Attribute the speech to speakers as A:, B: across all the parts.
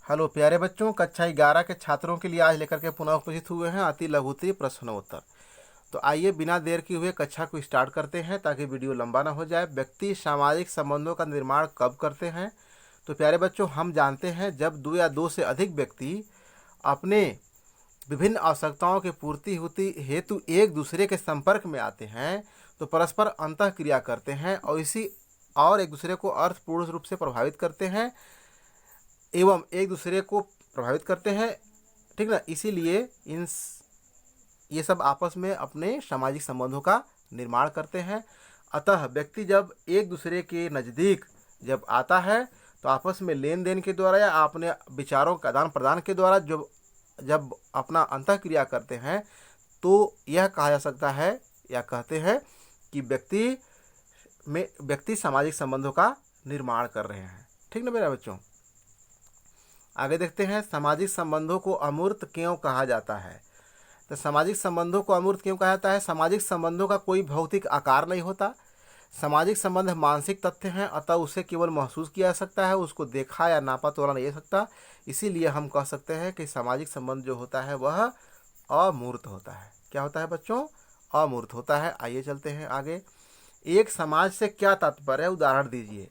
A: Hello प्यारे बच्चों, कक्षा 11 के छात्रों के लिए आज लेकर के पुनः उपस्थित हुए हैं अति लघुत्तरीय प्रश्नोत्तर। तो आइए बिना देर किए हुए कक्षा को स्टार्ट करते हैं ताकि वीडियो लंबा ना हो जाए। व्यक्ति सामाजिक संबंधों का निर्माण कब करते हैं? तो प्यारे बच्चों, हम जानते हैं जब दो या दो से अधिक व्यक्ति अपने विभिन्न आवश्यकताओं की पूर्ति होती हेतु एक दूसरे के संपर्क में आते हैं तो परस्पर अंतःक्रिया करते हैं और एक दूसरे को अर्थपूर्ण रूप से प्रभावित करते हैं एवं एक दूसरे को प्रभावित करते हैं, ठीक ना। इसीलिए ये सब आपस में अपने सामाजिक संबंधों का निर्माण करते हैं। अतः व्यक्ति जब एक दूसरे के नज़दीक जब आता है तो आपस में लेन देन के द्वारा या अपने विचारों का आदान प्रदान के द्वारा जब अपना अंतःक्रिया करते हैं तो यह कहा जा सकता है या कहते हैं कि व्यक्ति सामाजिक संबंधों का निर्माण कर रहे हैं, ठीक ना मेरे बच्चों। आगे देखते हैं, सामाजिक संबंधों को अमूर्त क्यों कहा जाता है? तो सामाजिक संबंधों को अमूर्त क्यों कहा जाता है? सामाजिक संबंधों का कोई भौतिक आकार नहीं होता। सामाजिक संबंध मानसिक तथ्य हैं, अतः उसे केवल महसूस किया जा सकता है, उसको देखा या नापा तोला नहीं जा सकता। इसीलिए हम कह सकते हैं कि सामाजिक संबंध जो होता है वह अमूर्त होता है। क्या होता है बच्चों? अमूर्त होता है। आइए चलते हैं आगे। एक समाज से क्या तात्पर्य है? उदाहरण दीजिए।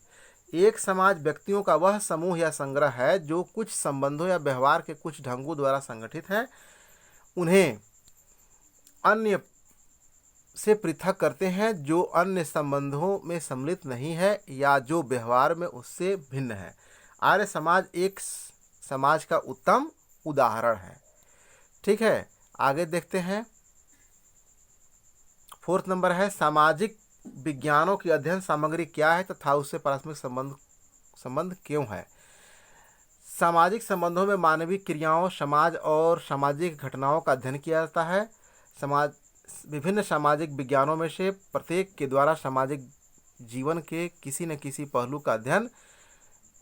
A: एक समाज व्यक्तियों का वह समूह या संग्रह है जो कुछ संबंधों या व्यवहार के कुछ ढंगों द्वारा संगठित है, उन्हें अन्य से पृथक करते हैं जो अन्य संबंधों में सम्मिलित नहीं है या जो व्यवहार में उससे भिन्न है। आर्य समाज एक समाज का उत्तम उदाहरण है, ठीक है। आगे देखते हैं, 4 नंबर है, सामाजिक विज्ञानों की अध्ययन सामग्री क्या है तथा उससे पारस्परिक संबंध क्यों है? सामाजिक संबंधों में मानवीय क्रियाओं, समाज और सामाजिक घटनाओं का अध्ययन किया जाता है। विभिन्न सामाजिक विज्ञानों में से प्रत्येक के द्वारा सामाजिक जीवन के किसी न किसी पहलू का अध्ययन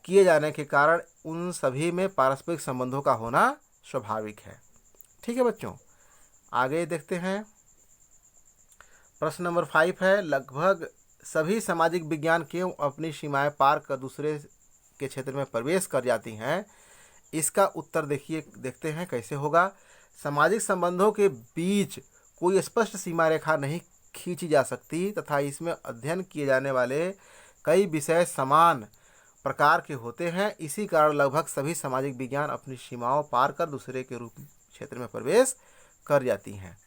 A: किए जाने के कारण उन सभी में पारस्परिक संबंधों का होना स्वाभाविक है, ठीक है बच्चों। आगे देखते हैं, प्रश्न नंबर 5 है, लगभग सभी सामाजिक विज्ञान क्यों अपनी सीमाएं पार कर दूसरे के क्षेत्र में प्रवेश कर जाती हैं? इसका उत्तर देखते हैं कैसे होगा। सामाजिक संबंधों के बीच कोई स्पष्ट सीमा रेखा नहीं खींची जा सकती तथा इसमें अध्ययन किए जाने वाले कई विषय समान प्रकार के होते हैं। इसी कारण लगभग सभी सामाजिक विज्ञान अपनी सीमाओं पार कर दूसरे के क्षेत्र में प्रवेश कर जाती हैं।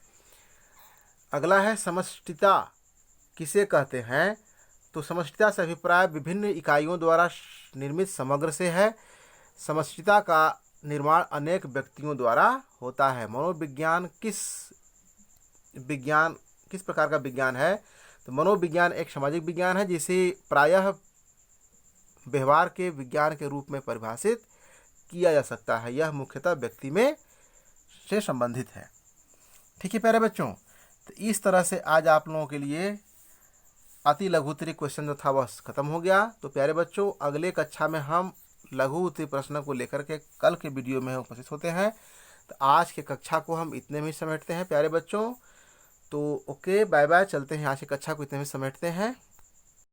A: अगला है, समष्टिता किसे कहते हैं? तो समष्टिता से अभिप्राय विभिन्न इकाइयों द्वारा निर्मित समग्र से है। समष्टिता का निर्माण अनेक व्यक्तियों द्वारा होता है। मनोविज्ञान किस प्रकार का विज्ञान है? तो मनोविज्ञान एक सामाजिक विज्ञान है जिसे प्रायः व्यवहार के विज्ञान के रूप में परिभाषित किया जा सकता है। यह मुख्यतः व्यक्ति में से संबंधित है, ठीक है प्यारे बच्चों। तो इस तरह से आज आप लोगों के लिए अति लघु उत्तरीय क्वेश्चन जो था वह खत्म हो गया। तो प्यारे बच्चों, अगले कक्षा में हम लघु उत्तरीय प्रश्न को लेकर के कल के वीडियो में उपस्थित होते हैं। तो आज के कक्षा को हम इतने में समेटते हैं प्यारे बच्चों। तो ओके, बाय बाय, चलते हैं। आज की कक्षा को इतने में समेटते हैं।